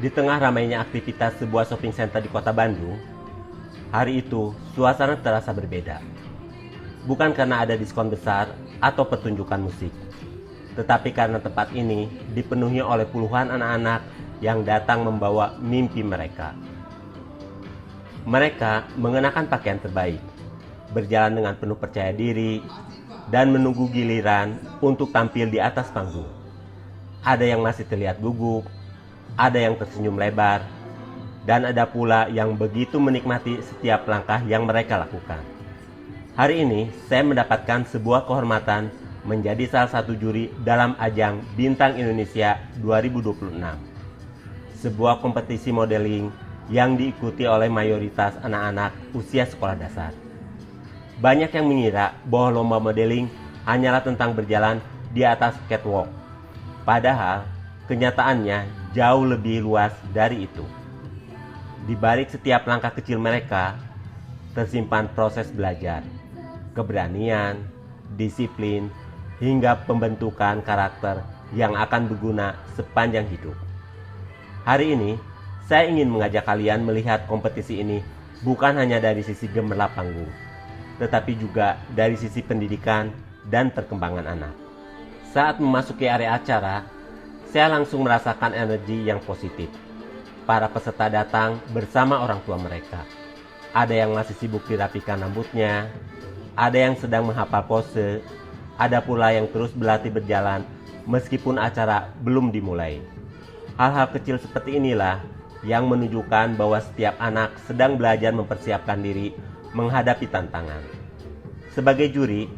Di tengah ramainya aktivitas sebuah shopping center di kota Bandung, hari itu suasana terasa berbeda. Bukan karena ada diskon besar atau pertunjukan musik, tetapi karena tempat ini dipenuhi oleh puluhan anak-anak yang datang membawa mimpi mereka. Mereka mengenakan pakaian terbaik, berjalan dengan penuh percaya diri, dan menunggu giliran untuk tampil di atas panggung. Ada yang masih terlihat gugup, ada yang tersenyum lebar, dan ada pula yang begitu menikmati setiap langkah yang mereka lakukan. Hari ini saya mendapatkan sebuah kehormatan menjadi salah satu juri dalam ajang Bintang Indonesia 2026. Sebuah kompetisi modeling yang diikuti oleh mayoritas anak-anak usia sekolah dasar. Banyak yang mengira bahwa lomba modeling hanyalah tentang berjalan di atas catwalk. Padahal kenyataannya jauh lebih luas dari itu. Di balik setiap langkah kecil mereka tersimpan proses belajar, keberanian, disiplin, hingga pembentukan karakter yang akan berguna sepanjang hidup. Hari ini, saya ingin mengajak kalian melihat kompetisi ini bukan hanya dari sisi gemerlap panggung, tetapi juga dari sisi pendidikan dan perkembangan anak. Saat memasuki area acara, saya langsung merasakan energi yang positif. Para peserta datang bersama orang tua mereka. Ada yang masih sibuk dirapikan rambutnya, ada yang sedang menghafal pose, ada pula yang terus berlatih berjalan meskipun acara belum dimulai. Hal-hal kecil seperti inilah yang menunjukkan bahwa setiap anak sedang belajar mempersiapkan diri menghadapi tantangan. Sebagai juri,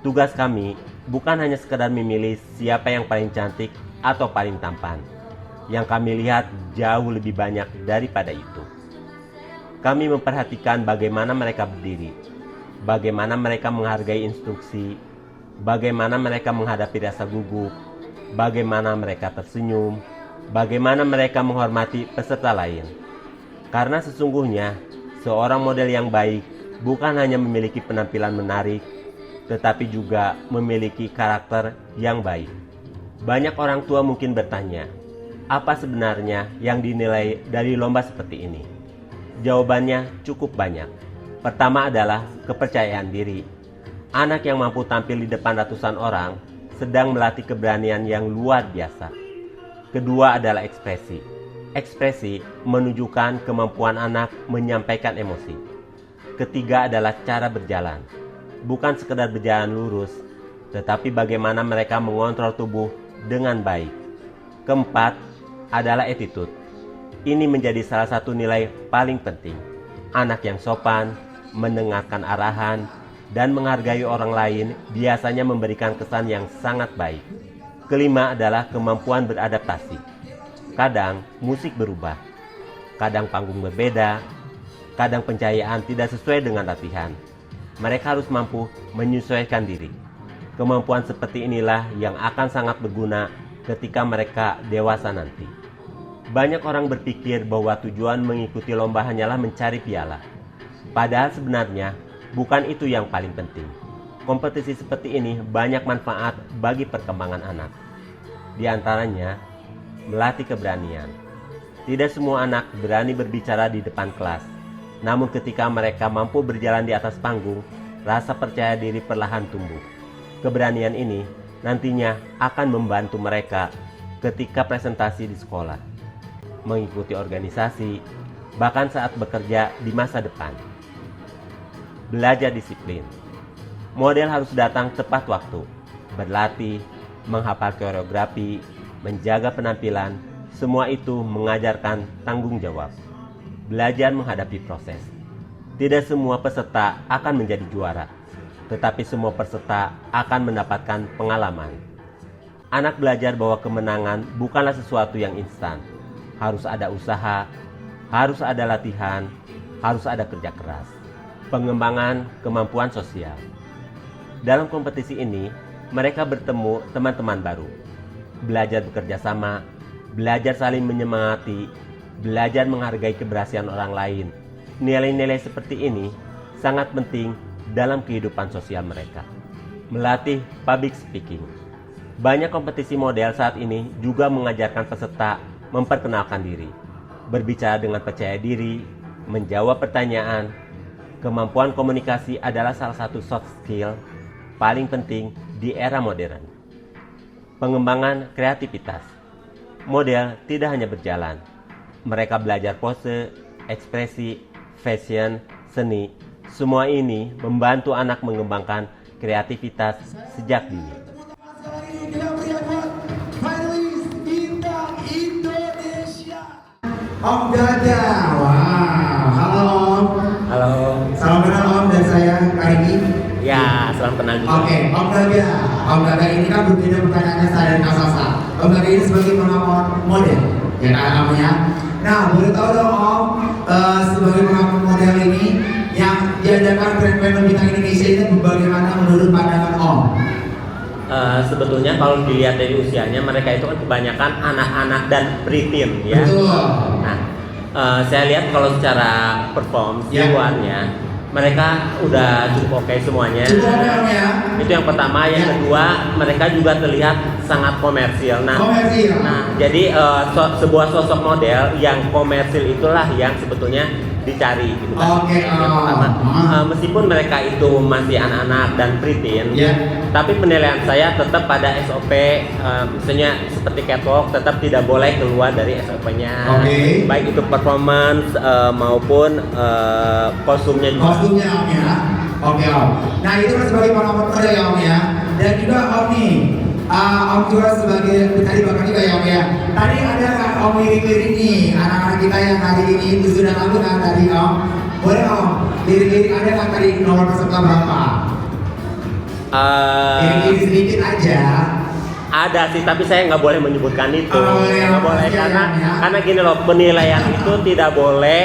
tugas kami bukan hanya sekedar memilih siapa yang paling cantik atau paling tampan. Yang kami lihat jauh lebih banyak daripada itu. Kami memperhatikan bagaimana mereka berdiri, bagaimana mereka menghargai instruksi, bagaimana mereka menghadapi rasa gugup, bagaimana mereka tersenyum, bagaimana mereka menghormati peserta lain. Karena sesungguhnya seorang model yang baik bukan hanya memiliki penampilan menarik, tetapi juga memiliki karakter yang baik. Banyak orang tua mungkin bertanya, apa sebenarnya yang dinilai dari lomba seperti ini? Jawabannya cukup banyak. Pertama adalah kepercayaan diri. Anak yang mampu tampil di depan ratusan orang sedang melatih keberanian yang luar biasa. Kedua adalah ekspresi. Ekspresi menunjukkan kemampuan anak menyampaikan emosi. Ketiga adalah cara berjalan. Bukan sekedar berjalan lurus, tetapi bagaimana mereka mengontrol tubuh dengan baik. Keempat adalah attitude. Ini menjadi salah satu nilai paling penting. Anak yang sopan, mendengarkan arahan, dan menghargai orang lain biasanya memberikan kesan yang sangat baik. Kelima adalah kemampuan beradaptasi. Kadang musik berubah, kadang panggung berbeda, kadang pencahayaan tidak sesuai dengan latihan. Mereka harus mampu menyesuaikan diri. Kemampuan seperti inilah yang akan sangat berguna ketika mereka dewasa nanti. Banyak orang berpikir bahwa tujuan mengikuti lomba hanyalah mencari piala. Padahal sebenarnya bukan itu yang paling penting. Kompetisi seperti ini banyak manfaat bagi perkembangan anak. Di antaranya, melatih keberanian. Tidak semua anak berani berbicara di depan kelas. Namun ketika mereka mampu berjalan di atas panggung, rasa percaya diri perlahan tumbuh. Keberanian ini nantinya akan membantu mereka ketika presentasi di sekolah, mengikuti organisasi, bahkan saat bekerja di masa depan. Belajar disiplin. Model harus datang tepat waktu, berlatih, menghafal koreografi, menjaga penampilan, semua itu mengajarkan tanggung jawab. Belajar menghadapi proses. Tidak semua peserta akan menjadi juara, tetapi semua peserta akan mendapatkan pengalaman. Anak belajar bahwa kemenangan bukanlah sesuatu yang instan. Harus ada usaha, harus ada latihan, harus ada kerja keras. Pengembangan kemampuan sosial. Dalam kompetisi ini, mereka bertemu teman-teman baru. Belajar bekerja sama, belajar saling menyemangati, belajar menghargai keberhasilan orang lain. Nilai-nilai seperti ini sangat penting dalam kehidupan sosial mereka. Melatih public speaking. Banyak kompetisi model saat ini juga mengajarkan peserta memperkenalkan diri, berbicara dengan percaya diri, menjawab pertanyaan. Kemampuan komunikasi adalah salah satu soft skill paling penting di era modern. Pengembangan kreativitas. Model tidak hanya berjalan. Mereka belajar pose, ekspresi, fashion, seni. Semua ini membantu anak mengembangkan kreativitas sejak dini. Om Dada, wow, halo Om. Halo. Salam kenal Om dari saya Kariki. Ya, salam kenal juga. Oke, Om Dada. Om Dada ini kan berbeda pertanyaannya saya dan Kak Sasa. Om Dada ini sebagai pengamat model, ya kan namanya. Nah, boleh tahu dong Om, sebagai pengamat model ini yang diadakan Grand Panel Bintang Indonesia ini bagaimana menurut pandangan Om? Sebetulnya kalau dilihat dari usianya, mereka itu kan kebanyakan anak-anak dan preteen ya. Betul. Nah, saya lihat kalau secara perform Ya. luarnya, mereka udah cukup oke semuanya. Cukup oke Om ya. Itu yang pertama, yang Ya. kedua mereka juga terlihat sangat komersil. Komersil. Nah, jadi sebuah sosok model yang komersil itulah yang sebetulnya dicari gitu kan. Oke, Yang pertama, meskipun mereka itu masih anak-anak dan preteen, Ya. tapi penilaian saya tetap pada SOP, misalnya seperti catwalk tetap tidak boleh keluar dari SOP-nya. Oke. Baik itu performance maupun kostumnya juga. Kostumnya Om ya. Oke Om. Nah itu kan sebagai pengamat model ya Om ya. Dan juga Om nih, Om juga sebagai tadi bahkan juga ya Om ya. Tadi ada kan Om lirik-lirik nih anak-anak kita yang hari ini itu sudah tahu kan tadi Om. Boleh Om, lirik-lirik ada kan tadi nomor peserta berapa? Lirik-lirik sedikit aja. Ada sih, tapi saya nggak boleh menyebutkan itu. Oh, ya, Nggak boleh pasti karena ya. karena gini loh, penilaian itu tidak boleh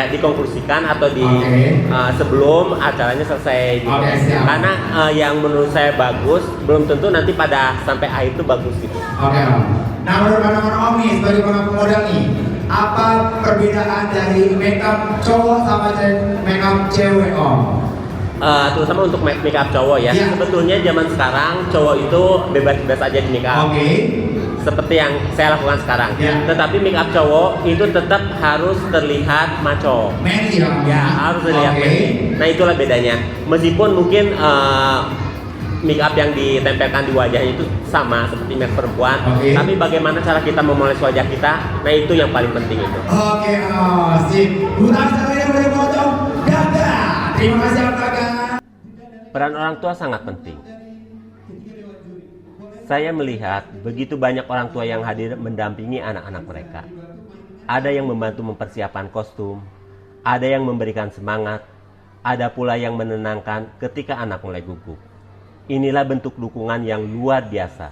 dikonklusikan atau Oke. sebelum acaranya selesai gitu. Oke, siap. Karena yang menurut saya bagus belum tentu nanti pada sampai akhir itu bagus gitu. Oke Om. Nah menurut pandangan Om nih sebagai pengamat model nih, apa perbedaan dari makeup cowok sama makeup cewek Om? Terutama untuk make up cowok ya. Iya. Sebetulnya zaman sekarang cowok itu bebas-bebas aja di make up. Oke. Seperti yang saya lakukan sekarang. Ya. Tetapi make up cowok itu tetap harus terlihat maco. Manly ya Om Ya, harus terlihat Oke. manly. Nah, itulah bedanya. Meskipun mungkin make up yang ditempelkan di wajahnya itu sama seperti make perempuan, Oke. tapi bagaimana cara kita memoles wajah kita, nah itu yang paling penting itu. Oke, sip. Bulan sekalian boleh potong Gaga. Terima kasih Om Gaga. Peran orang tua sangat penting. Saya melihat begitu banyak orang tua yang hadir mendampingi anak-anak mereka. Ada yang membantu mempersiapkan kostum, ada yang memberikan semangat, ada pula yang menenangkan ketika anak mulai gugup. Inilah bentuk dukungan yang luar biasa.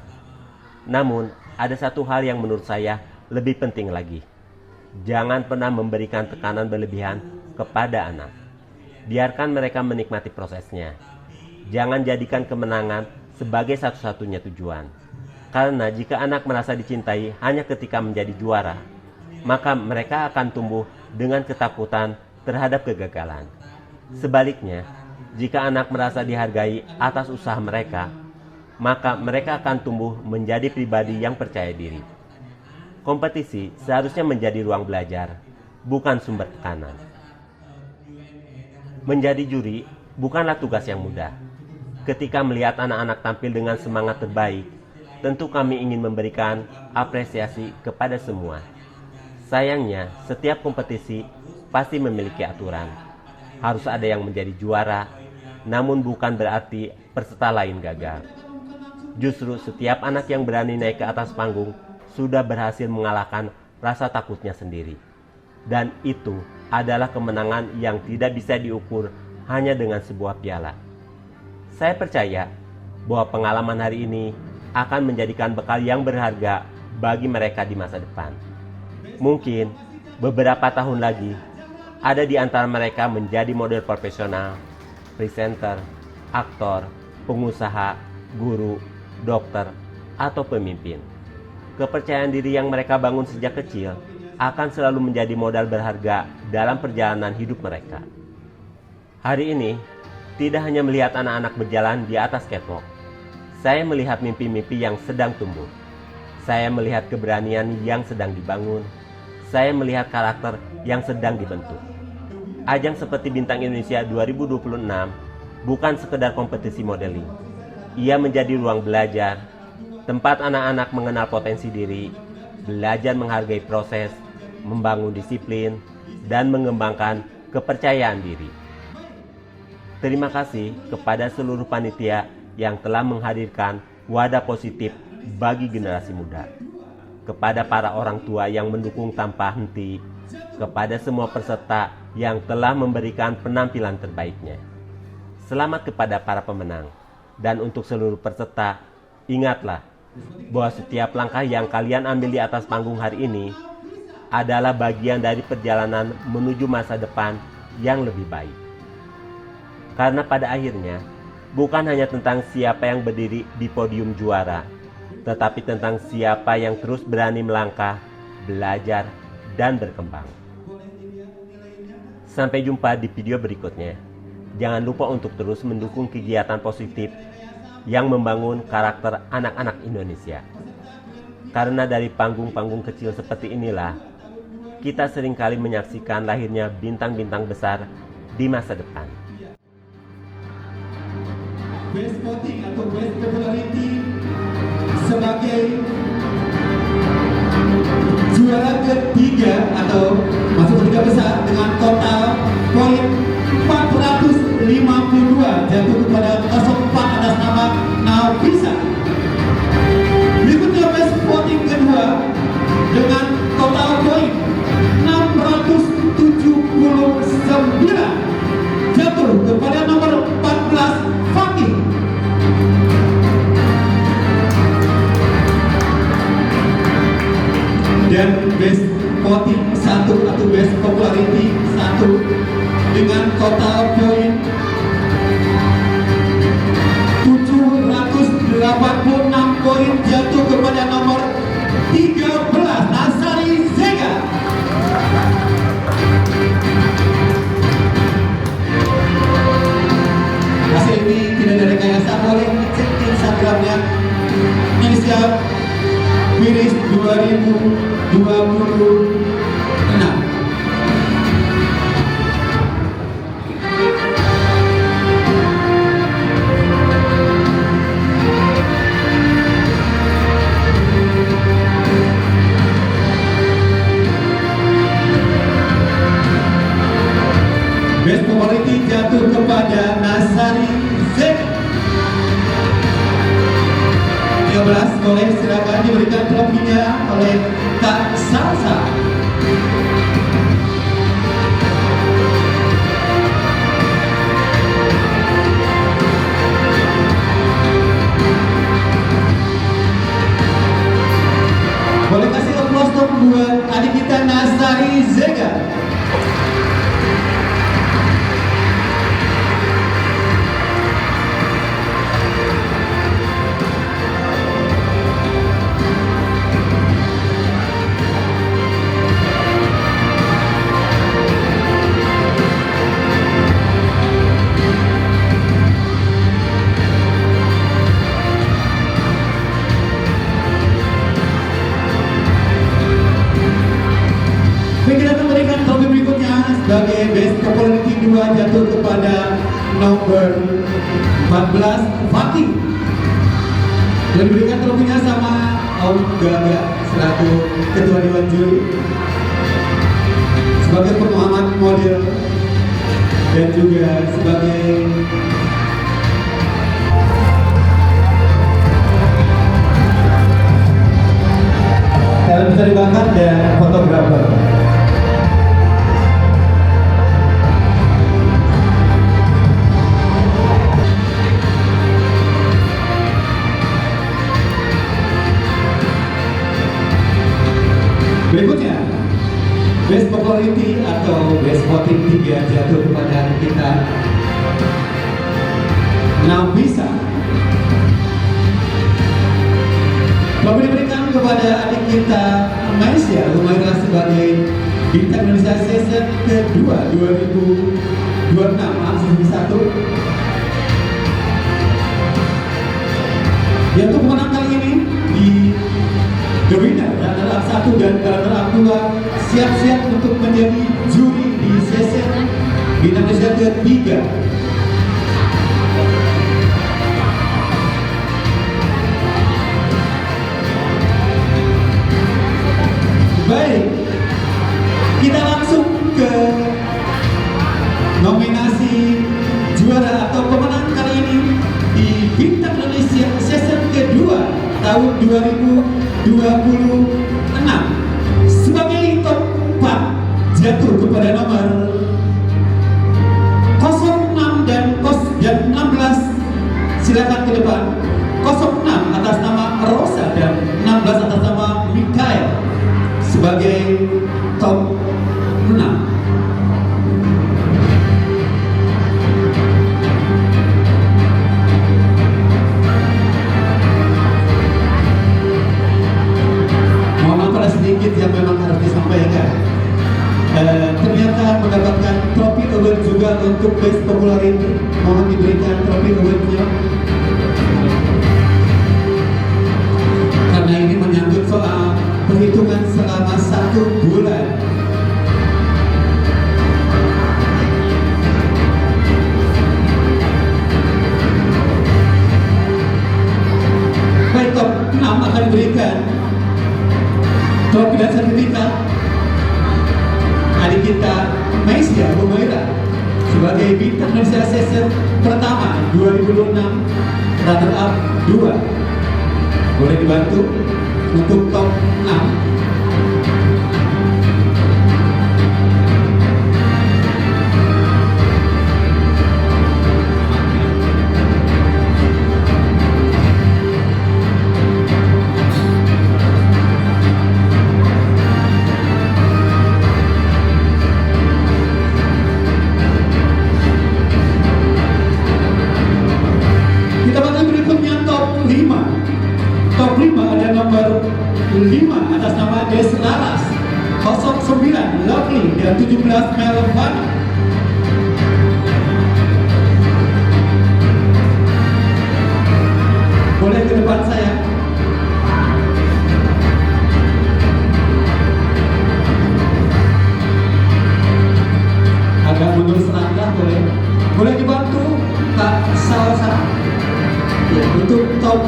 Namun, ada satu hal yang menurut saya lebih penting lagi. Jangan pernah memberikan tekanan berlebihan kepada anak. Biarkan mereka menikmati prosesnya. Jangan jadikan kemenangan sebagai satu-satunya tujuan. Karena jika anak merasa dicintai hanya ketika menjadi juara, maka mereka akan tumbuh dengan ketakutan terhadap kegagalan. Sebaliknya, jika anak merasa dihargai atas usaha mereka, maka mereka akan tumbuh menjadi pribadi yang percaya diri. Kompetisi seharusnya menjadi ruang belajar, bukan sumber tekanan. Menjadi juri bukanlah tugas yang mudah. Ketika melihat anak-anak tampil dengan semangat terbaik, tentu kami ingin memberikan apresiasi kepada semua. Sayangnya, setiap kompetisi pasti memiliki aturan. Harus ada yang menjadi juara, namun bukan berarti peserta lain gagal. Justru setiap anak yang berani naik ke atas panggung sudah berhasil mengalahkan rasa takutnya sendiri. Dan itu adalah kemenangan yang tidak bisa diukur hanya dengan sebuah piala. Saya percaya bahwa pengalaman hari ini akan menjadikan bekal yang berharga bagi mereka di masa depan. Mungkin beberapa tahun lagi, ada di antara mereka menjadi model profesional, presenter, aktor, pengusaha, guru, dokter, atau pemimpin. Kepercayaan diri yang mereka bangun sejak kecil akan selalu menjadi modal berharga dalam perjalanan hidup mereka. Hari ini, tidak hanya melihat anak-anak berjalan di atas catwalk, saya melihat mimpi-mimpi yang sedang tumbuh. Saya melihat keberanian yang sedang dibangun. Saya melihat karakter yang sedang dibentuk. Ajang seperti Bintang Indonesia 2026 bukan sekedar kompetisi modeling. Ia menjadi ruang belajar, tempat anak-anak mengenal potensi diri, belajar menghargai proses, membangun disiplin, dan mengembangkan kepercayaan diri. Terima kasih kepada seluruh panitia yang telah menghadirkan wadah positif bagi generasi muda. Kepada para orang tua yang mendukung tanpa henti, kepada semua peserta yang telah memberikan penampilan terbaiknya. Selamat kepada para pemenang. Dan untuk seluruh peserta, ingatlah bahwa setiap langkah yang kalian ambil di atas panggung hari ini adalah bagian dari perjalanan menuju masa depan yang lebih baik. Karena pada akhirnya, bukan hanya tentang siapa yang berdiri di podium juara, tetapi tentang siapa yang terus berani melangkah, belajar, dan berkembang. Sampai jumpa di video berikutnya. Jangan lupa untuk terus mendukung kegiatan positif yang membangun karakter anak-anak Indonesia. Karena dari panggung-panggung kecil seperti inilah, kita seringkali menyaksikan lahirnya bintang-bintang besar di masa depan. Best voting atau best popularity sebagai juara ketiga atau masuk ketiga besar dengan total poin 452 jatuh kepada 04 atas nama Nafisa. Berikutnya best voting kedua dengan total poin 679 jatuh kepada nomor 14 Fakih. Dan best voting 1 atau best popularity 1 dengan total poin 786 poin jatuh kepada nomor 13 Nasari Zega. Hasil ini tidak ada rekayasa, boleh cek Instagramnya Indonesia Wiris 2026. Best popularity jatuh kepada Nasari Zek. 13 boleh silakan diberikan trofinya oleh Kak Salsa. Boleh kasih aplaus dong buat adik kita Nasari Zega. Kita akan memberikan trofi berikutnya sebagai best popularity 2 jatuh kepada nomor 14 Fakih. Dan diberikan trofinya sama Om Gaga selaku Ketua Dewan Juri sebagai pengamat model dan juga sebagai talent mencari bakat dan fotografer. Berikutnya, best popularity atau best voting 3 jatuh kepada kita Nafisa. Trofi diberikan kepada adik kita Malaysia Humaira sebagai Bintang Indonesia season kedua 2026 season 1. Yang untuk menang kali ini The winner, runner-up 1 dan runner-up 2 siap-siap untuk menjadi juri di sesi Bintang Indonesia ketiga. Baik, kita langsung ke nominasi juara atau pemenang kali ini di Bintang Indonesia season kedua tahun 2026. Sebagai top 4 jatuh kepada nomor 06 dan 16. Silakan ke depan. 06 atas nama Rosa dan 16 atas nama Mikael sebagai top 6. Sedikit yang memang harus disampaikan. Ternyata mendapatkan trofi award juga untuk Best Popularity. Mohon diberikan trofi awardnya. Karena ini menyangkut soal perhitungan selama 1 bulan. Baik, top 6 akan diberikan trofi dan sertifikat adik kita Maisya Humaira sebagai Bintang Indonesia season pertama 2026 runner up 2. Boleh dibantu untuk top 6. Top 5 ada nomor 5 atas nama Des Laras, 09 Lovely dan 17 Melvan. Boleh ke depan saya. Agak mundur selangkah boleh. Boleh dibantu Kak Salsa ya, untuk top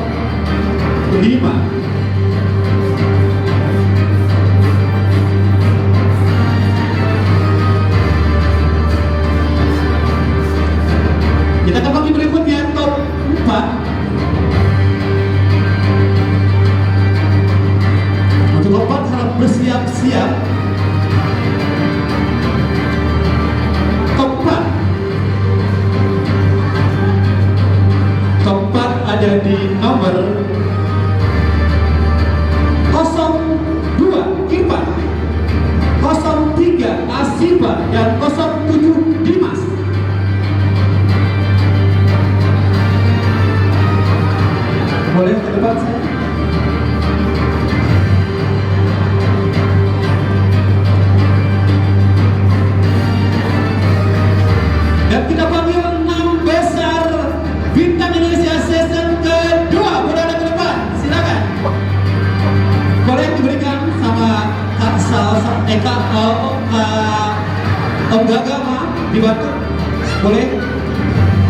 5. Kita kembali berikutnya top 4. Untuk top 4 harap bersiap-siap. Top 4. Top 4 ada di nomor 02 Irfan, 03 Asifa dan 07 Dimas. Boleh ke depan saya. Dan kita panggil 6 besar Bintang Indonesia season kedua. Boleh ada ke depan, silakan. Boleh diberikan sama Kak Salsa, Om Gaga, dibantu. Boleh,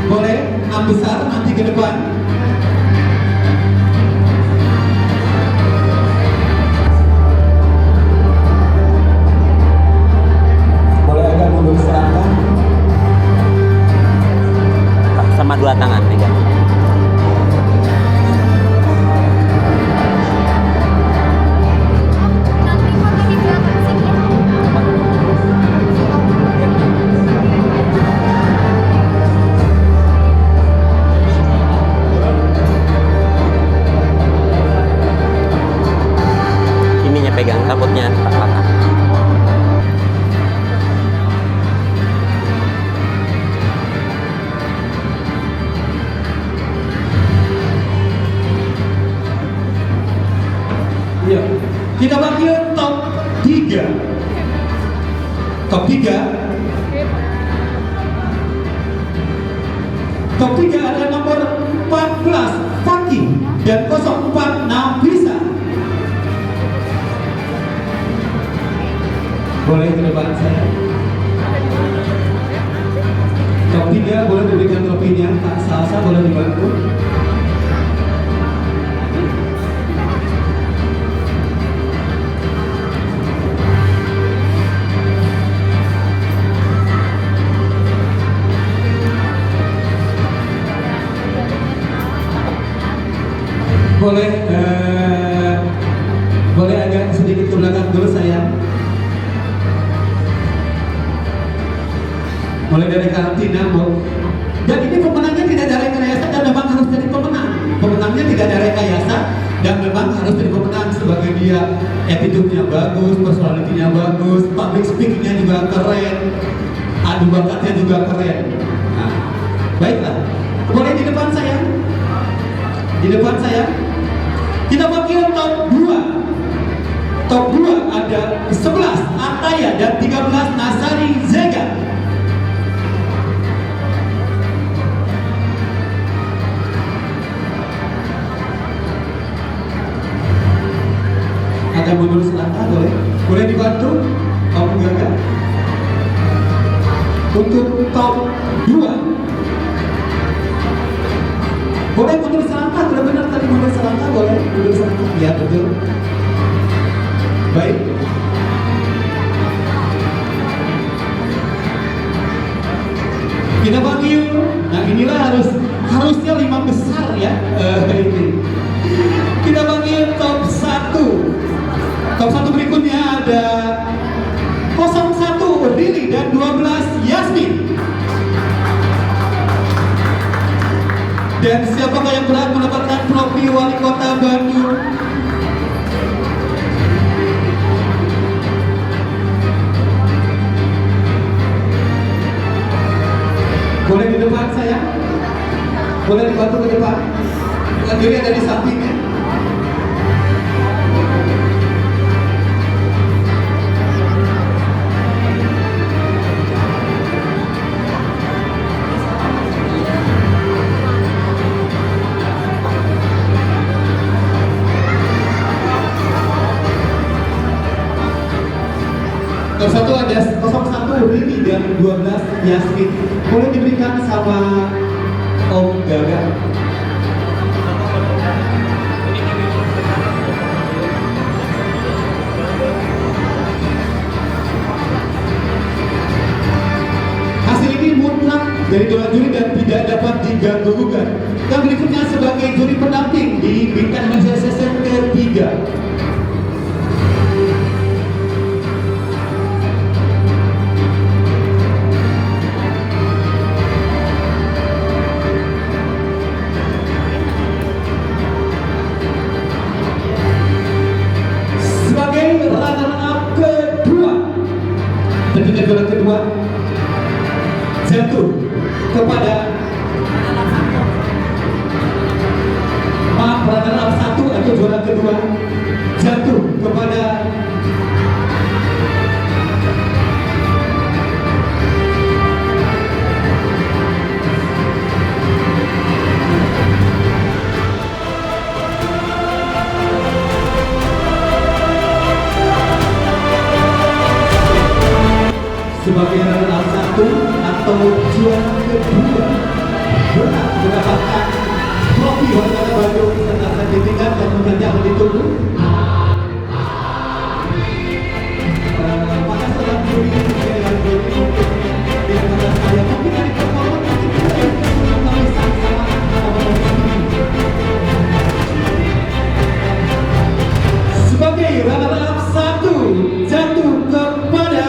boleh 6 besar nanti ke depan. Boleh agak mundur selangkah. Sama 2 tangan 3. Pegang takutnya tak patah. Ya, kita panggil top 3. Top 3. Top 3 ada nomor 14 Fakih dan 04 Nafisa. depan saya. Top 3 boleh diberikan trofinya. Kak Salsa boleh dibantu. Boleh agak sedikit ke belakang dulu sayang. Mulai dari karantina, Bu. Dan ini pemenangnya tidak ada rekayasa dan memang harus jadi pemenang. Pemenangnya tidak ada rekayasa dan memang harus jadi pemenang sebagai dia attitude-nya bagus, personality-nya bagus, public speaking-nya juga keren, adu bakatnya juga keren. Nah, baiklah. Boleh di depan saya. Di depan saya. Kita panggil top 2. Top 2 ada 11 Ataya dan 13 Nasari Zega. Agak mundur selangkah boleh? Boleh dibantu? Om Gaga. Untuk top 2 boleh mundur selangkah, benar-benar tadi mundur selangkah, boleh mundur selangkah, ya betul. Baik. Kita panggil. Nah inilah harusnya 5 besar ya. Ini. Kita panggil top 1. Top 1 berikutnya ada 01 Rili dan 12 Yasmin. Dan siapakah yang berhak mendapatkan trofi Wali Kota Bandung? Boleh di depan saya? Boleh dibantu ke depan? Jadi ada di sampingnya. Top 1 ada 01 Rini dan 12 Yasmin. Boleh diberikan sama Om Gaga. Hasil ini mutlak dari dewan juri dan tidak dapat diganggu gugat. Dan berikutnya sebagai juri pendamping di Bintang Indonesia Season ketiga. Juara kedua jatuh kepada runner up 1 atau juara kedua jatuh kepada sebagai runner up 1 atau juara kedua berhak mendapatkan trofi Wali Kota Bandung serta sertifikat dan menjadi akan ditunggu. Maka setelah juri dengan juri dengan kata saya mungkin dari performa mungkin kita kembali sama-sama sebagai runner up 1 jatuh kepada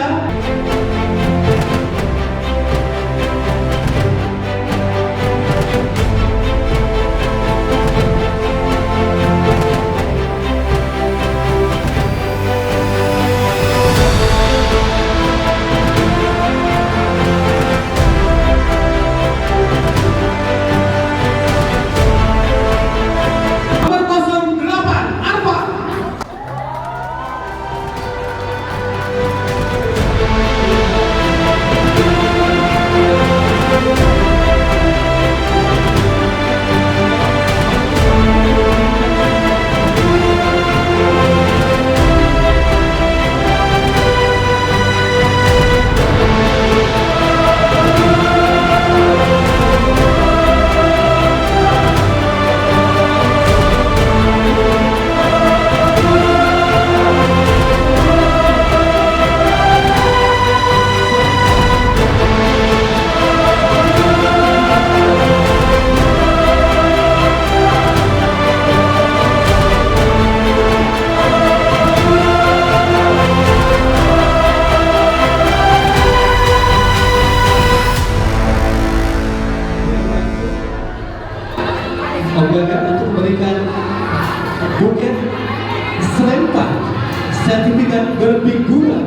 sertifikat berfigura.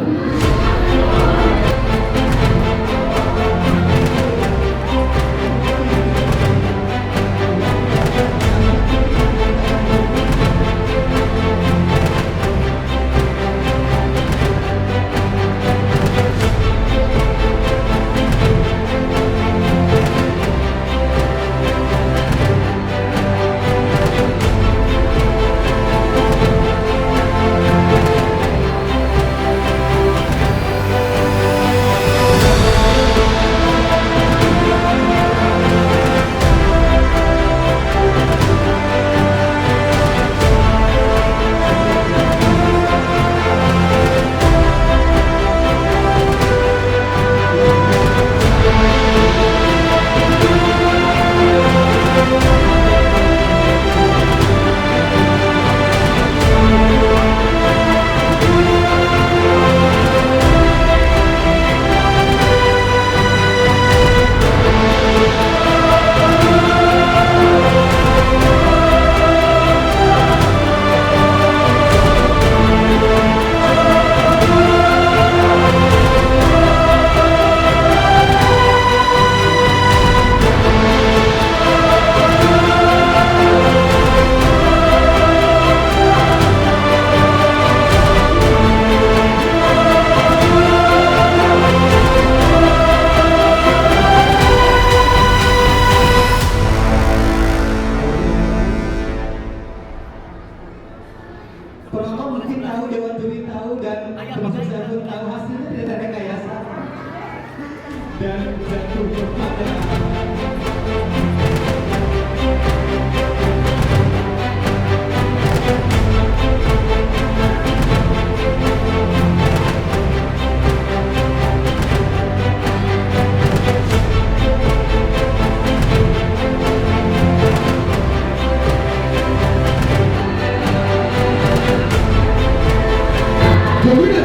Penonton mungkin tahu, Dewan Juri tahu, dan termasuk saya pun tahu hasilnya tidak ada rekayasa dan jatuh kepada the winner